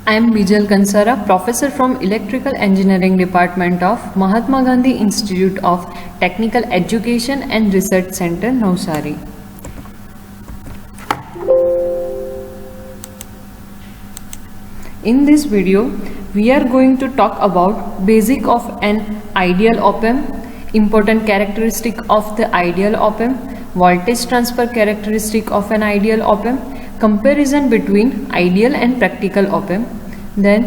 I am Bijal Kansara, professor from Electrical Engineering Department of Mahatma Gandhi Institute of Technical Education and Research Center, Navsari. In this video, we are going to talk about basic of an ideal op-amp, important characteristic of the ideal op-amp, voltage transfer characteristic of an ideal op-amp, comparison between ideal and practical op-amp, then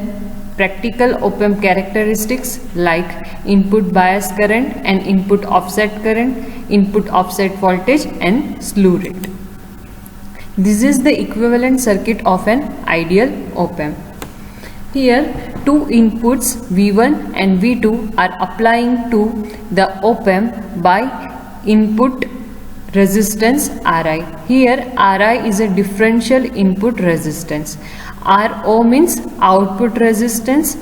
practical op-amp characteristics like input bias current and input offset current, input offset voltage and slew rate. This is the equivalent circuit of an ideal op-amp. Here two inputs V1 and V2 are applying to the op-amp by input resistance Ri. Here Ri is a differential input resistance. Ro means output resistance.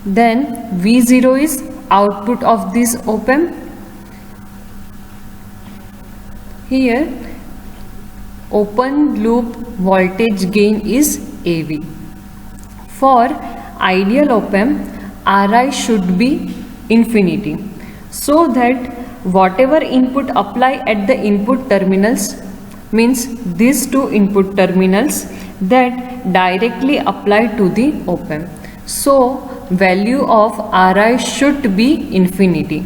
Then V0 is output of this op-amp. Here open loop voltage gain is AV. For ideal op-amp, Ri should be infinity, so that whatever input apply at the input terminals, means these two input terminals, that directly apply to the op-amp. So value of Ri should be infinity.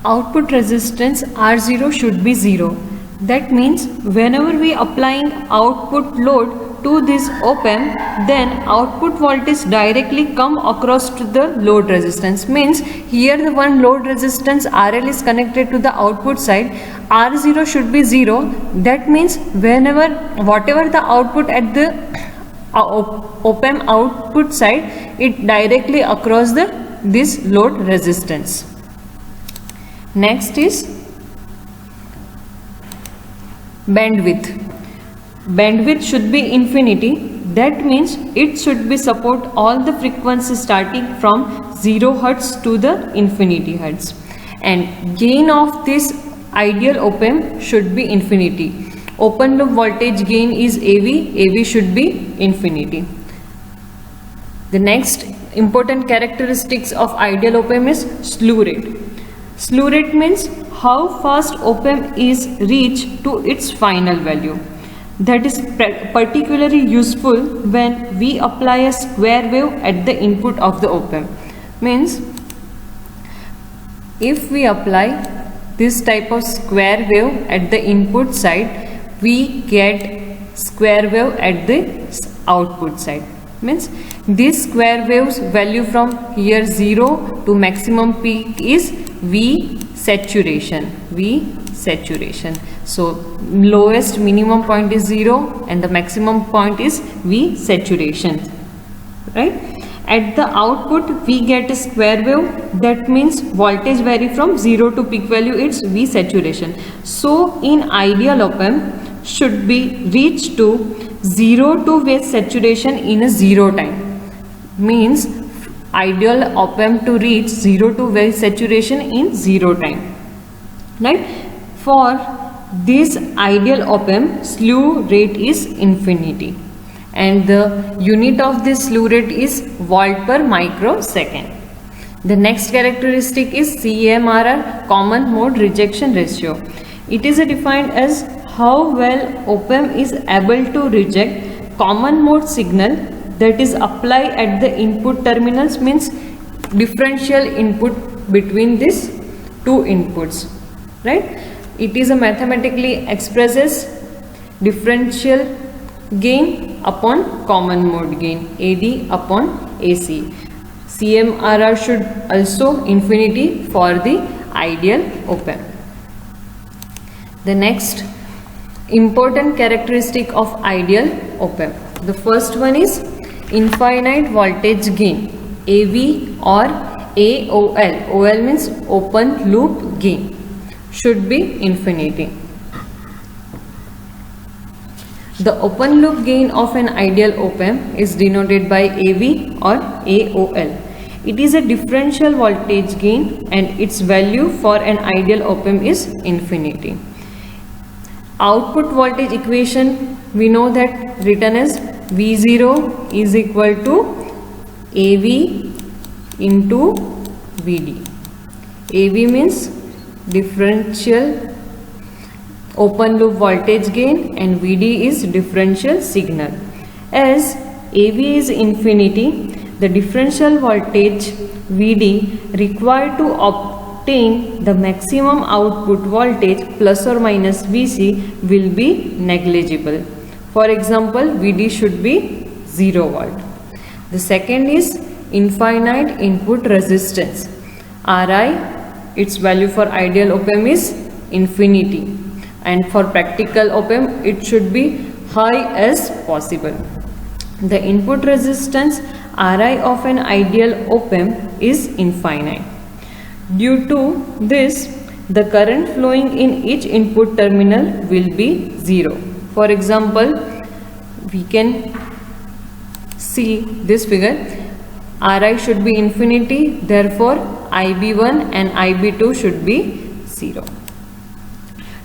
Output resistance R0 should be 0. That means whenever we applying output load to this op-amp, then output voltage directly come across to the load resistance. Means here the one load resistance RL is connected to the output side, R0 should be 0. That means whatever the output at the op-amp output side, it directly across this load resistance. Next is bandwidth. Bandwidth should be infinity. That means it should be support all the frequencies starting from 0 Hz to the infinity Hz. And gain of this ideal op-amp should be infinity. Open loop voltage gain is AV. AV should be infinity. The next important characteristics of ideal op-amp is slew rate. Slew rate means how fast op-amp is reached to its final value. That is particularly useful when we apply a square wave at the input of the op-amp. Means if we apply this type of square wave at the input side, we get square wave at the output side. Means this square wave's value from here 0 to maximum peak is V saturation. So lowest minimum point is 0 and the maximum point is V saturation, right? At the output we get a square wave. That means voltage vary from 0 to peak value, it's V saturation. So in ideal op-amp should be reached to 0 to V saturation in a 0 time. Means ideal op-amp to reach 0 to V saturation in 0 time, right? For this ideal op-amp, slew rate is infinity, and the unit of this slew rate is volt per microsecond. The next characteristic is CMRR, common mode rejection ratio. It is defined as how well op-amp is able to reject common mode signal that is applied at the input terminals, means differential input between these two inputs, right? It is a mathematically expresses differential gain upon common mode gain, AD upon AC. CMRR should also infinity for the ideal op-amp. The next important characteristic of ideal op-amp. The first one is infinite voltage gain, AV or AOL. OL means open loop gain, should be infinity. The open loop gain of an ideal op-amp is denoted by AV or AOL. It is a differential voltage gain and its value for an ideal op-amp is infinity. Output voltage equation we know that written as V0 is equal to AV into VD. AV means differential open loop voltage gain and VD is differential signal. As AV is infinity, the differential voltage VD required to obtain the maximum output voltage plus or minus Vc will be negligible. For example, VD should be 0 volt. The second is infinite input resistance. Ri, its value for ideal op-amp is infinity, and for practical op-amp it should be high as possible. The input resistance Ri of an ideal op-amp is infinite. Due to this, the current flowing in each input terminal will be 0. For example, we can see this figure. Ri should be infinity, therefore IB1 and IB2 should be 0.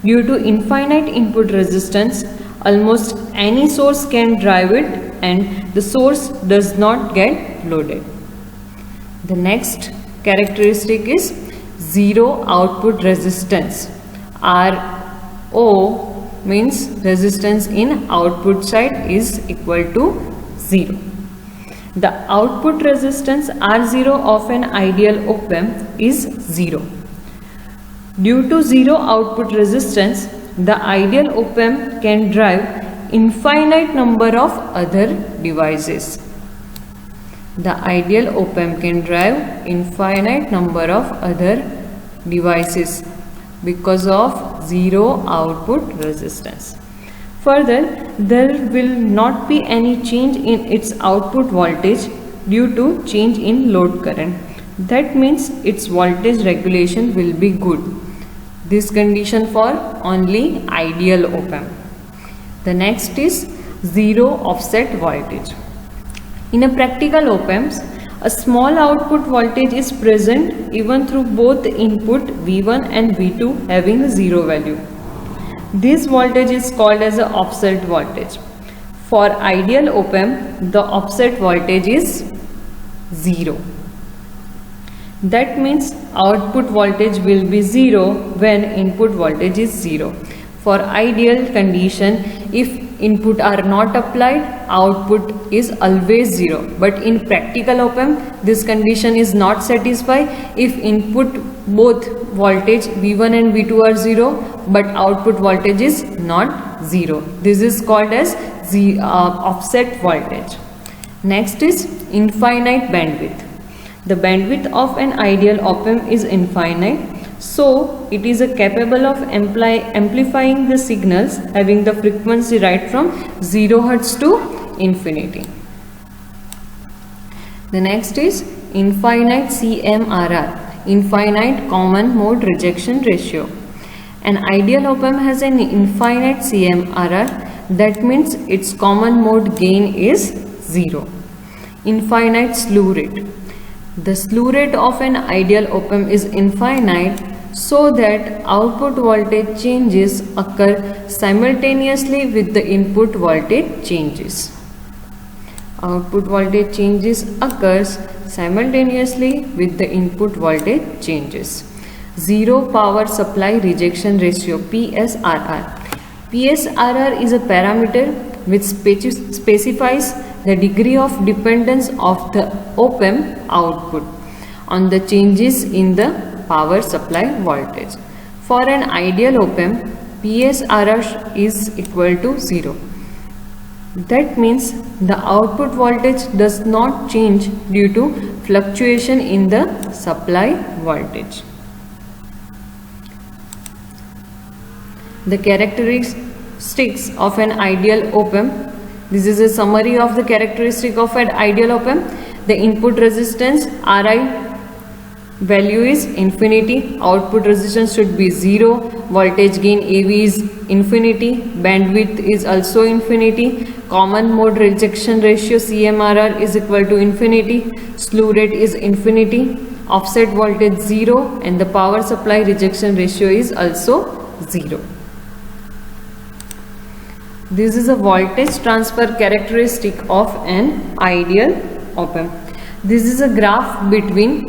Due to infinite input resistance, almost any source can drive it and the source does not get loaded. The next characteristic is zero output resistance. RO means resistance in output side is equal to 0. The output resistance R0 of an ideal op-amp is 0. Due to zero output resistance, the ideal op-amp can drive infinite number of other devices. The ideal op-amp can drive infinite number of other devices because of zero output resistance. Further, there will not be any change in its output voltage due to change in load current. That means its voltage regulation will be good. This condition for only ideal op-amp. The next is zero offset voltage. In a practical op-amps, a small output voltage is present even through both input V1 and V2 having a zero value. This voltage is called as an offset voltage. For ideal op-amp, the offset voltage is 0. That means output voltage will be 0 when input voltage is 0. For ideal condition, if input are not applied, output is always 0. But in practical op-amp, this condition is not satisfied. If input both voltage V1 and V2 are 0, but output voltage is not 0. This is called as offset voltage. Next is infinite bandwidth. The bandwidth of an ideal op-amp is infinite, so it is capable of amplifying the signals having the frequency right from 0 Hz to infinity. The next is infinite CMRR, infinite common mode rejection ratio. An ideal op-amp has an infinite CMRR, that means its common mode gain is 0. Infinite slew rate. The slew rate of an ideal op-amp is infinite so that output voltage changes occur simultaneously with the input voltage changes. Output voltage changes occurs simultaneously with the input voltage changes. Zero power supply rejection ratio, PSRR. PSRR is a parameter which specifies the degree of dependence of the op-amp output on the changes in the power supply voltage. For an ideal op-amp, PSRR is equal to 0. That means the output voltage does not change due to fluctuation in the supply voltage. The characteristics of an ideal op-amp. This is a summary of the characteristic of an ideal op-amp. The input resistance Ri value is infinity, output resistance should be 0, voltage gain AV is infinity, bandwidth is also infinity, common mode rejection ratio CMRR is equal to infinity, slew rate is infinity, offset voltage 0, and the power supply rejection ratio is also 0. This is a voltage transfer characteristic of an ideal op-amp. This is a graph between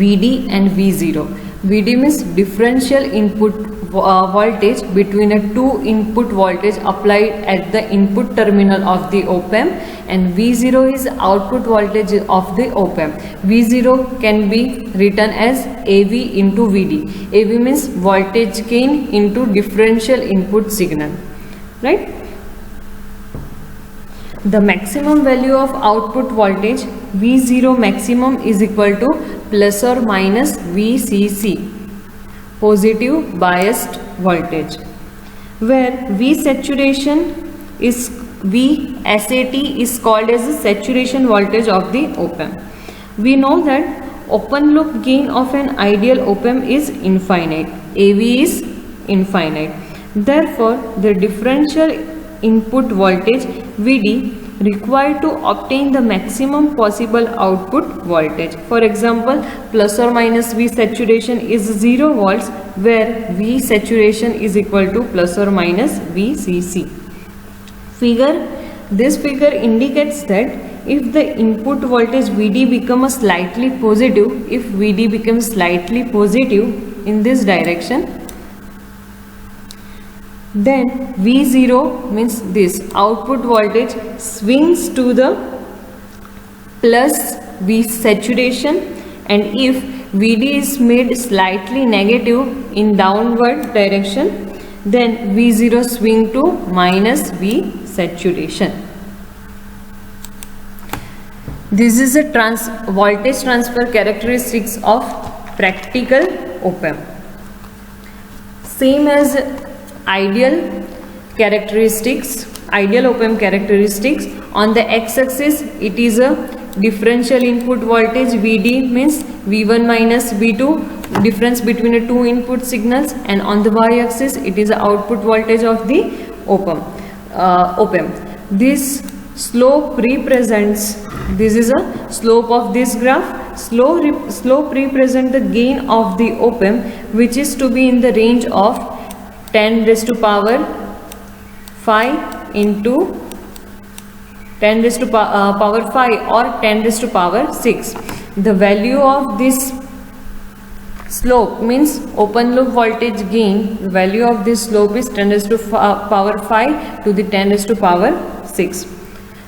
VD and V0. VD means differential input voltage between a two input voltage applied at the input terminal of the op-amp, and V0 is output voltage of the op-amp. V0 can be written as AV into VD. AV means voltage gain into differential input signal, right? The maximum value of output voltage V0 maximum is equal to plus or minus VCC, positive biased voltage, where V saturation is VSAT is called as the saturation voltage of the op-amp. We know that open loop gain of an ideal op-amp is infinite. AV is infinite. Therefore, the differential input voltage VD required to obtain the maximum possible output voltage. For example, plus or minus V saturation is 0 volts, where V saturation is equal to plus or minus VCC. This figure indicates that if the input voltage VD becomes slightly positive, if VD becomes slightly positive in this direction, then V0 means this output voltage swings to the plus V saturation, and if VD is made slightly negative in downward direction, then V0 swing to minus V saturation. This is a voltage transfer characteristics of practical op-amp. Same as ideal characteristics, ideal op-amp characteristics, on the x-axis it is a differential input voltage VD means V1 minus V2, difference between the two input signals, and on the y-axis it is the output voltage of the op-amp. This slope represents, this is a slope of this graph. Slope represents the gain of the op-amp, which is to be in the range of 10 raised to power 5 into 10 raised to power 5 or 10 raised to power 6. The value of this slope means open loop voltage gain. The value of this slope is 10 raised to power 5 to the 10 raised to power 6.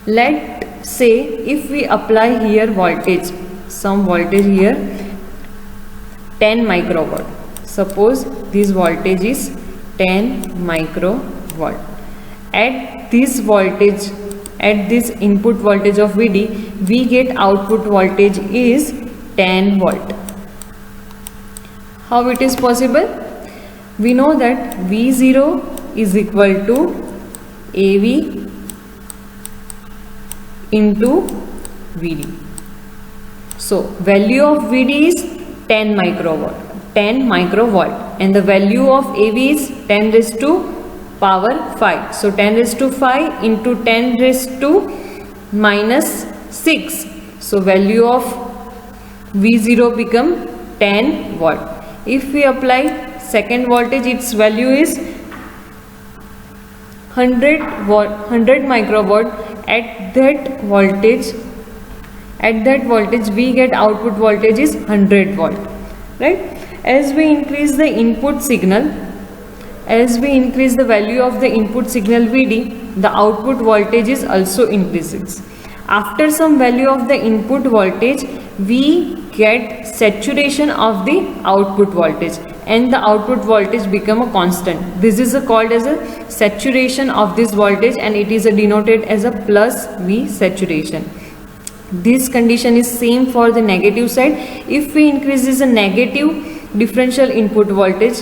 Let's say if we apply here voltage, some voltage here 10 microwatt. Suppose this voltage is 10 microwatt. At this voltage, at this input voltage of VD, we get output voltage is 10 volt. How it is possible? We know that V0 is equal to AV into VD. So value of VD is 10 microwatt. And the value of AV is 10 raised to power 5. So 10 raised to 5 into 10 raised to minus 6. So value of V0 become 10 watt. If we apply second voltage, its value is 100 microwatt. At that voltage we get output voltage is 100 volt, right? As we increase the input signal, as we increase the value of the input signal VD, the output voltage is also increases. After some value of the input voltage, we get saturation of the output voltage, and the output voltage become a constant. This is called as a saturation of this voltage, and it is denoted as a plus V saturation. This condition is same for the negative side. If we increase a negative differential input voltage,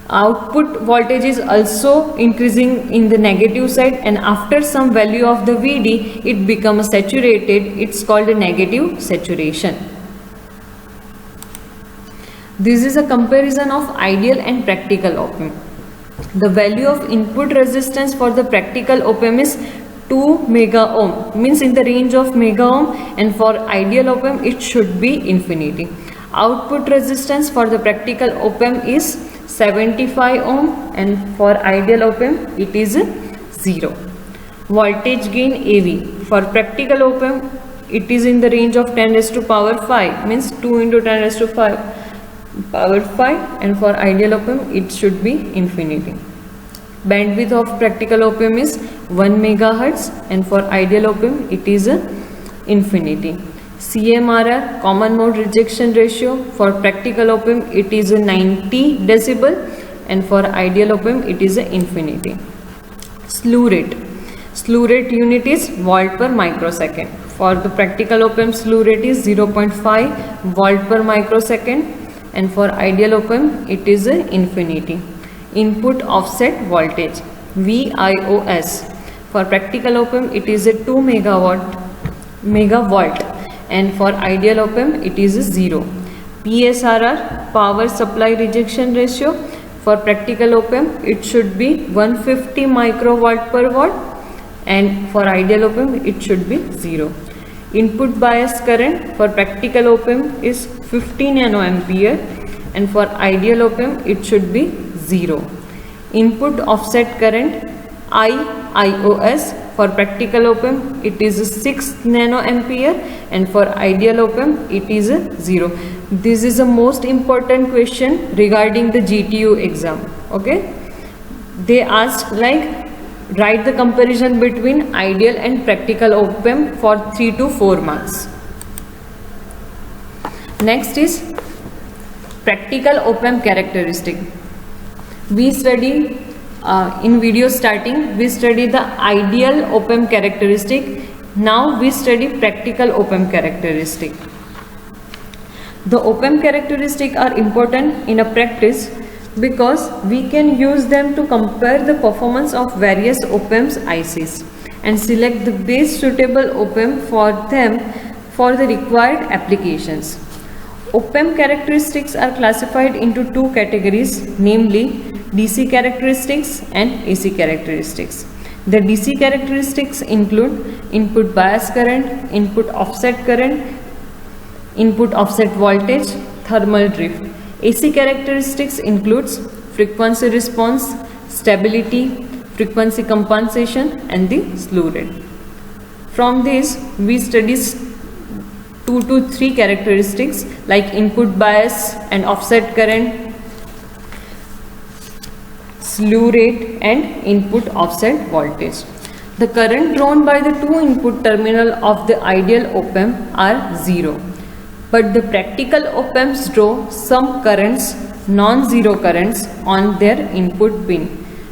output voltage is also increasing in the negative side, and after some value of the VD it becomes saturated. It's called a negative saturation. This is a comparison of ideal and practical op-amp. The value of input resistance for the practical op-amp is 2 mega ohm, means in the range of mega ohm, and for ideal op-amp it should be infinity. Output resistance for the practical op-amp is 75 ohm, and for ideal op-amp it is 0. Voltage gain AV. For practical op-amp, it is in the range of 10 raised to power 5, means 2 into 10 raised to 5 power 5, and for ideal op-amp it should be infinity. Bandwidth of practical op-amp is 1 megahertz, and for ideal op-amp it is infinity. CMRR, common mode rejection ratio, for practical op-amp it is 90 decibel, and for ideal op-amp it is infinity. Slew rate. Slew rate unit is volt per microsecond. For the practical op-amp, slew rate is 0.5 volt per microsecond, and for ideal op-amp it is infinity. Input offset voltage, VIOS. For practical op-amp it is 2 megavolt, and for ideal op-amp it is 0. PSRR, power supply rejection ratio. For practical op-amp it should be 150 microvolt per watt, and for ideal op-amp it should be 0. Input bias current for practical op-amp is 50 nanoampere, and for ideal op-amp it should be 0. Input offset current, IOS. For practical op-amp it is 6 nanoampere, and for ideal op-amp it is 0. This is the most important question regarding the GTU exam. Okay, they asked like write the comparison between ideal and practical op-amp for 3 to 4 marks. Next is practical op-amp characteristic. We study in video starting we study the ideal op-amp characteristic. Now we study practical op-amp characteristic. The op-amp characteristic are important in a practice because we can use them to compare the performance of various op-amps ICs and select the best suitable op-amp for them for the required applications. Op-amp characteristics are classified into two categories, namely DC characteristics and AC characteristics. The DC characteristics include input bias current, input offset current, input offset voltage, thermal drift. AC characteristics includes frequency response, stability, frequency compensation, and the slew rate. From this, we study 2 to 3 characteristics like input bias and offset current, slew rate, and input offset voltage. The current drawn by the two input terminal of the ideal op-amp are 0. But the practical op-amps draw some currents, non-zero currents on their input pin.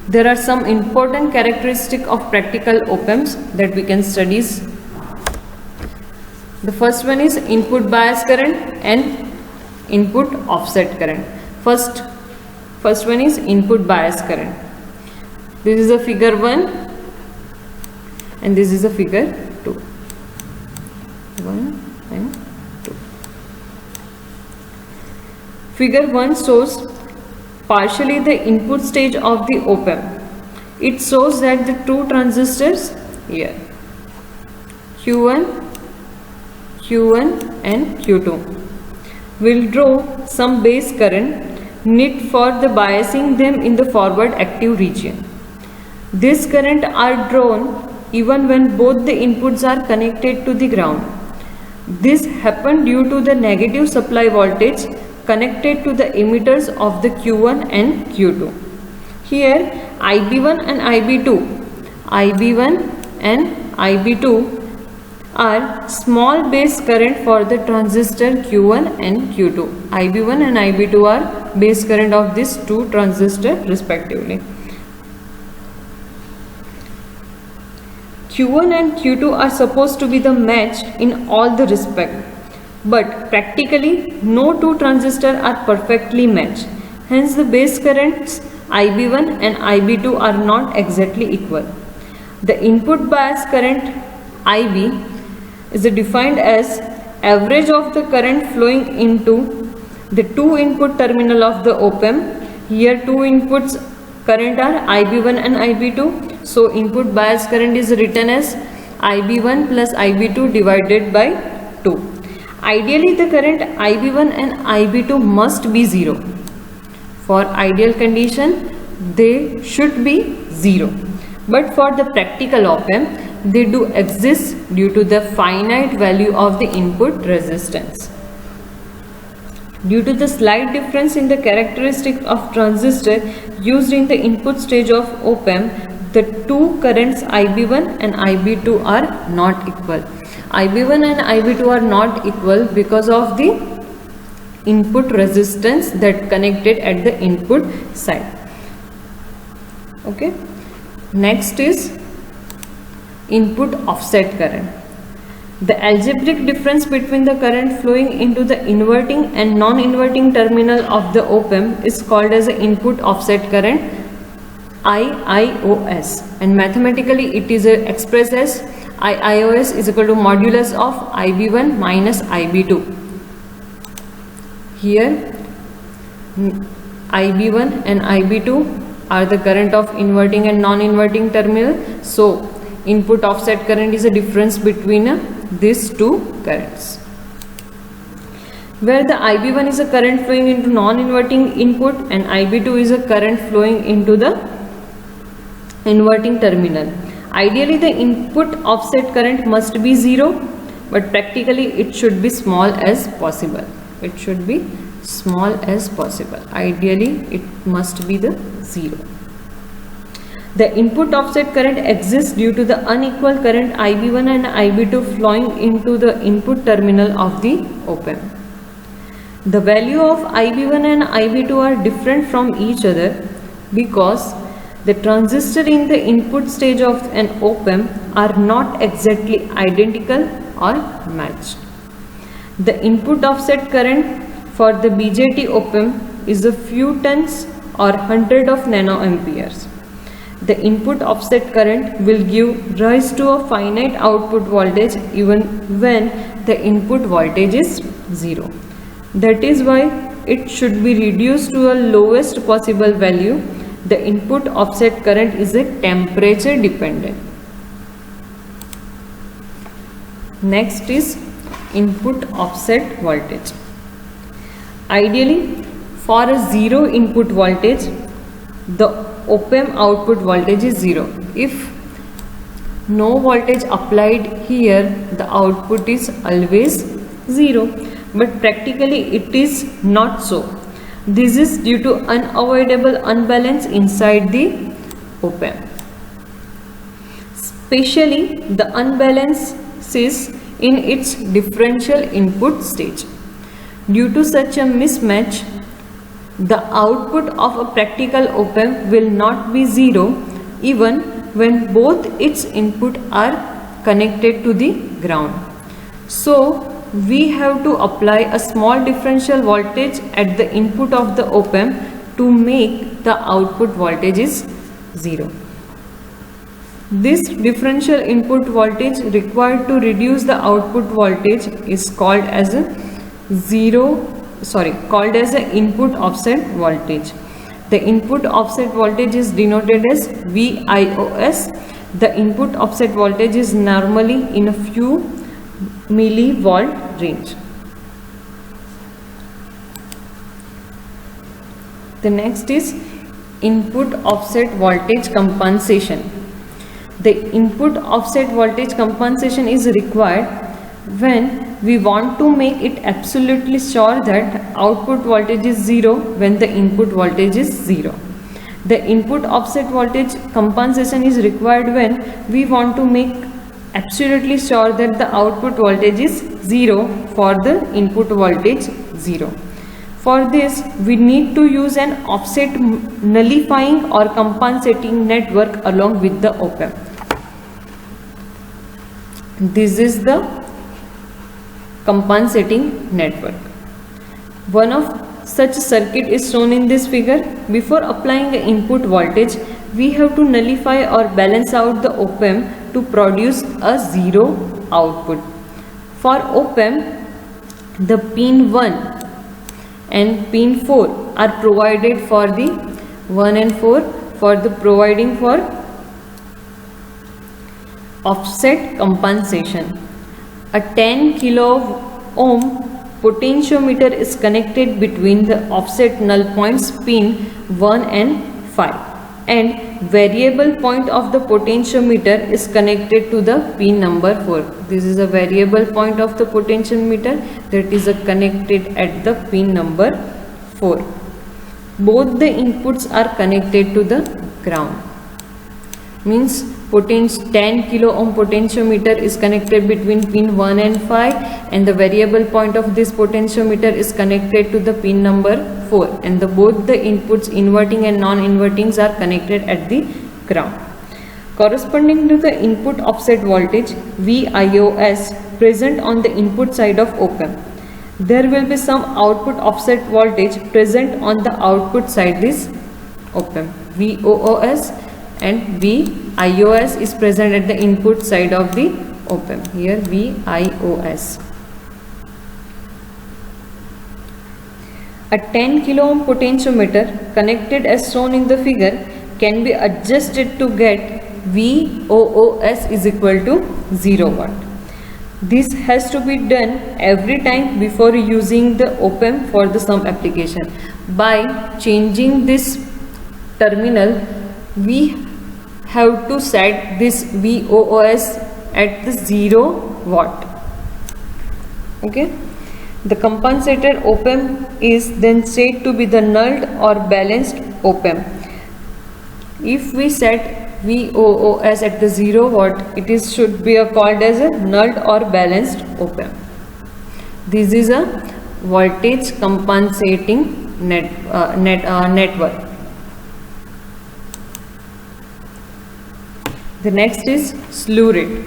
There are some important characteristics of practical op-amps that we can study. The first one is input bias current and input offset current. First one is input bias current. This is a figure 1 and this is a figure 2. 1 and 2. Figure 1 shows partially the input stage of the op-amp. It shows that the two transistors here, Q1 and Q2, will draw some base current needed for the biasing them in the forward active region. This current are drawn even when both the inputs are connected to the ground. This happened due to the negative supply voltage connected to the emitters of the Q1 and Q2. Here IB1 and IB2 are small base current for the transistor Q1 and Q2. IB1 and IB2 are base current of these two transistors respectively. Q1 and Q2 are supposed to be the matched in all the respect, but practically no two transistors are perfectly matched. Hence the base currents IB1 and IB2 are not exactly equal. The input bias current IB is defined as average of the current flowing into the two input terminal of the op-amp. Here two inputs current are IB1 and IB2. So input bias current is written as IB1 plus IB2 divided by 2. Ideally the current IB1 and IB2 must be 0. For ideal condition they should be 0. But for the practical op-amp, they do exist due to the finite value of the input resistance. Due to the slight difference in the characteristic of transistor used in the input stage of op-amp, the two currents IB1 and IB2 are not equal. IB1 and IB2 are not equal because of the input resistance that connected at the input side. Okay. Next is input offset current. The algebraic difference between the current flowing into the inverting and non-inverting terminal of the op-amp is called as the input offset current, IIOS, and mathematically it is expressed as IIOS is equal to modulus of IB1 minus IB2. Here IB1 and IB2 are the current of inverting and non-inverting terminal. So input offset current is a difference between these two currents. Where the IB1 is a current flowing into non-inverting input and IB2 is a current flowing into the inverting terminal. Ideally the input offset current must be 0, but practically it should be small as possible. It should be small as possible. Ideally it must be the 0. The input offset current exists due to the unequal current IB1 and IB2 flowing into the input terminal of the op-amp. The value of IB1 and IB2 are different from each other because the transistor in the input stage of an op-amp are not exactly identical or matched. The input offset current for the BJT op-amp is a few tens or 100 of nanoamperes. The input offset current will give rise to a finite output voltage even when the input voltage is 0. That is why it should be reduced to a lowest possible value. The input offset current is a temperature dependent. Next is input offset voltage. Ideally, for a 0 input voltage, the op-amp output voltage is 0. If no voltage applied here, the output is always 0. But practically it is not so. This is due to unavoidable unbalance inside the op-amp. Especially the unbalance is in its differential input stage. Due to such a mismatch, the output of a practical op-amp will not be 0 even when both its input are connected to the ground. So we have to apply a small differential voltage at the input of the op-amp to make the output voltage is 0. This differential input voltage required to reduce the output voltage is called as a input offset voltage. The input offset voltage is denoted as VIOS. The input offset voltage is normally in a few millivolt range. The next is input offset voltage compensation. The input offset voltage compensation is required when we want to make it absolutely sure that output voltage is 0 when the input voltage is 0. The input offset voltage compensation is required when we want to make absolutely sure that the output voltage is 0 for the input voltage 0. For this, we need to use an offset nullifying or compensating network along with the op-amp. This is the compensating network. One of such circuit is shown in this figure. Before applying the input voltage, we have to nullify or balance out the op-amp to produce a 0 output. For op-amp, the pin 1 and pin 4 are provided for the 1 and 4 for the providing for offset compensation. A 10 kilo ohm potentiometer is connected between the offset null points pin 1 and 5 and variable point of the potentiometer is connected to the pin number 4. This is a variable point of the potentiometer that is connected at the pin number 4. Both the inputs are connected to the ground. Means 10 kilo ohm potentiometer is connected between pin 1 and 5, and the variable point of this potentiometer is connected to the pin number 4, and both the inputs inverting and non-inverting are connected at the ground. Corresponding to the input offset voltage VIOS present on the input side of op-amp, there will be some output offset voltage present on the output side this op-amp. VOOS and VIOS is present at the input side of the op-amp. Here VIOS. A 10 kilo ohm potentiometer connected as shown in the figure can be adjusted to get VOOS is equal to 0 watt. This has to be done every time before using the op-amp for the some application. By changing this terminal, we have to set this VOOS at the 0 watt. Okay. The compensator op-amp is then said to be the nulled or balanced op-amp. If we set VOOS at the 0 watt, it should be called as a nulled or balanced op-amp. This is a voltage compensating network. The next is slew rate.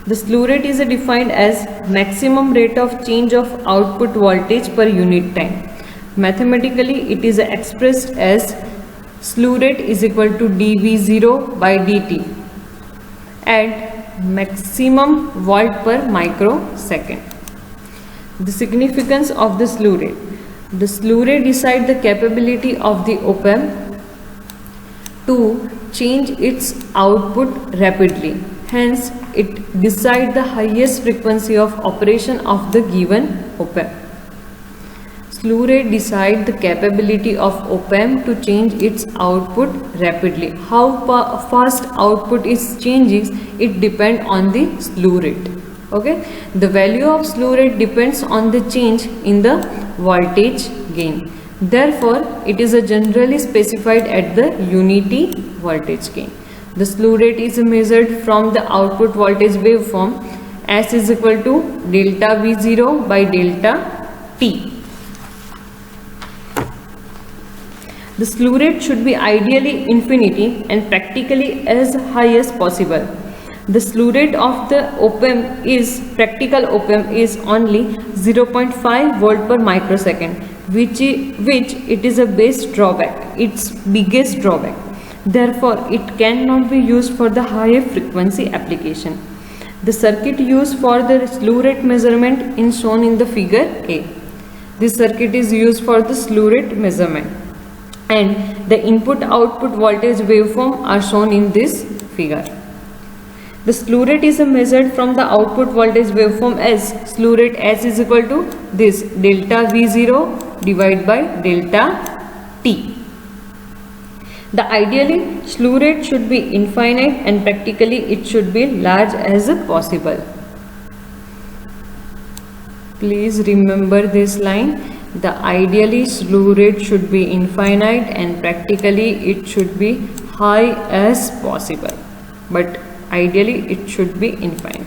The slew rate is defined as maximum rate of change of output voltage per unit time. Mathematically, it is expressed as slew rate is equal to dV0 by dt at maximum volt per microsecond. The significance of the slew rate. The slew rate decides the capability of the op-amp to change its output rapidly. Hence, it decides the highest frequency of operation of the given op-amp. Slew rate decides the capability of op-amp to change its output rapidly. How fast output is changing, it depends on the slew rate. Okay, the value of slew rate depends on the change in the voltage gain. Therefore, it is generally specified at the unity voltage gain. The slew rate is measured from the output voltage waveform. S is equal to delta V0 by delta T. The slew rate should be ideally infinity and practically as high as possible. The slew rate of the op-amp is practical op-amp is only 0.5 volt per microsecond, which it is a base drawback, its biggest drawback. Therefore, it cannot be used for the higher frequency application. The circuit used for the slew rate measurement is shown in the figure A. This circuit is used for the slew rate measurement, and the input-output voltage waveform are shown in this figure. The slew rate is measured from the output voltage waveform as slew rate S is equal to this delta V0 divided by delta T. The ideally slew rate should be infinite and practically it should be large as possible. Please remember this line. The ideally slew rate should be infinite and practically it should be high as possible. But ideally it should be infinite.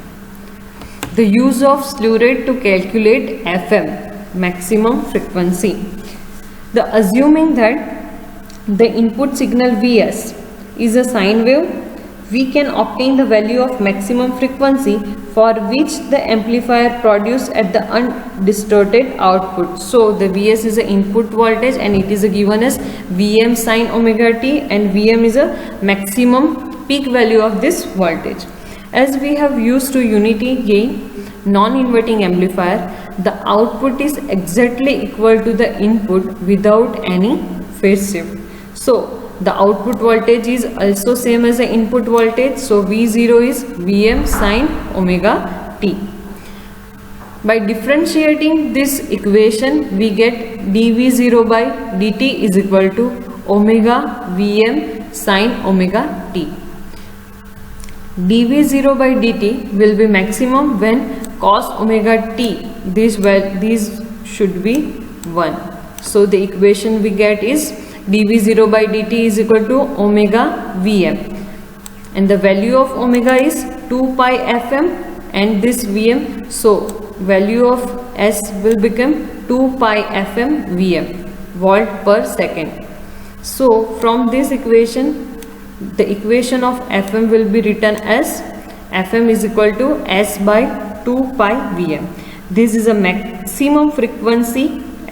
The use of slew rate to calculate FM, maximum frequency. The assuming that the input signal Vs is a sine wave, we can obtain the value of maximum frequency for which the amplifier produces at the undistorted output. So the Vs is the input voltage and it is given as Vm sine omega t, and Vm is a maximum peak value of this voltage. As we have used to unity gain non-inverting amplifier, the output is exactly equal to the input without any phase shift. So the output voltage is also same as the input voltage. So V0 is Vm sine omega t. By differentiating this equation, we get dV0 by dt is equal to omega Vm sine omega t. dv0 by dt will be maximum when cos omega t, these should be 1. So the equation we get is dv0 by dt is equal to omega vm, and the value of omega is 2 pi fm and this vm, so value of s will become 2 pi fm vm, volt per second. So from this equation, the equation of fm will be written as fm is equal to s by 2 pi vm. This is a maximum frequency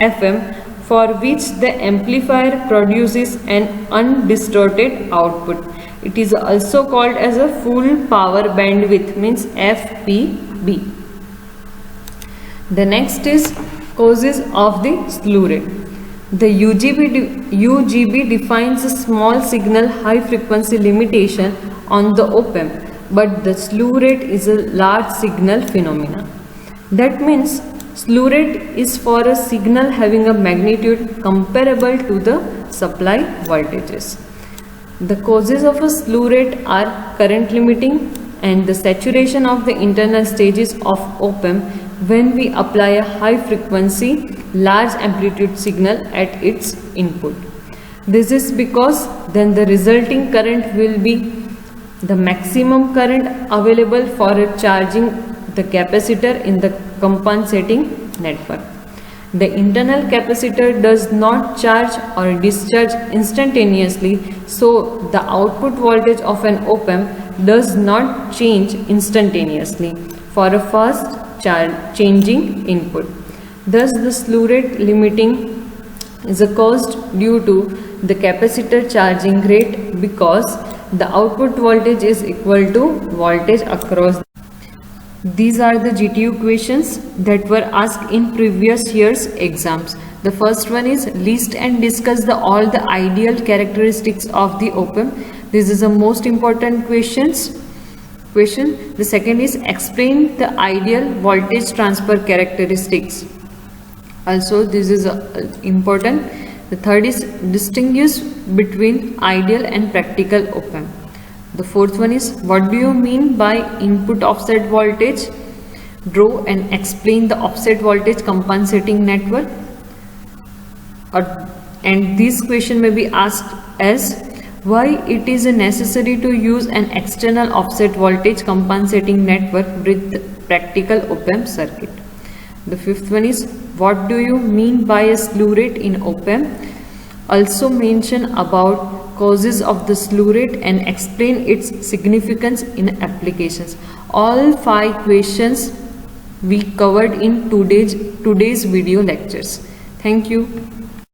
fm for which the amplifier produces an undistorted output. It is also called as a full power bandwidth, means FPB. The next is causes of the slew rate. The UGB defines a small signal high frequency limitation on the op-amp, but the slew rate is a large signal phenomena. That means slew rate is for a signal having a magnitude comparable to the supply voltages. The causes of a slew rate are current limiting and the saturation of the internal stages of op-amp when we apply a high frequency large amplitude signal at its input. This is because then the resulting current will be the maximum current available for charging the capacitor in the compensating network. The internal capacitor does not charge or discharge instantaneously, so the output voltage of an op-amp does not change instantaneously for a fast changing input. Thus the slew rate limiting is caused due to the capacitor charging rate because the output voltage is equal to voltage across. These are the GTU questions that were asked in previous year's exams. The first one is list and discuss all the ideal characteristics of the op-amp. This is the most important question. The second is explain the ideal voltage transfer characteristics. Also this is important. The third is distinguish between ideal and practical op-amp. The fourth one is what do you mean by input offset voltage? Draw and explain the offset voltage compensating network. And this question may be asked as why it is necessary to use an external offset voltage compensating network with practical op-amp circuit. The fifth one is what do you mean by a slew rate in op-amp? Also mention about causes of the slew rate and explain its significance in applications. All 5 questions we covered in today's video lectures. Thank you.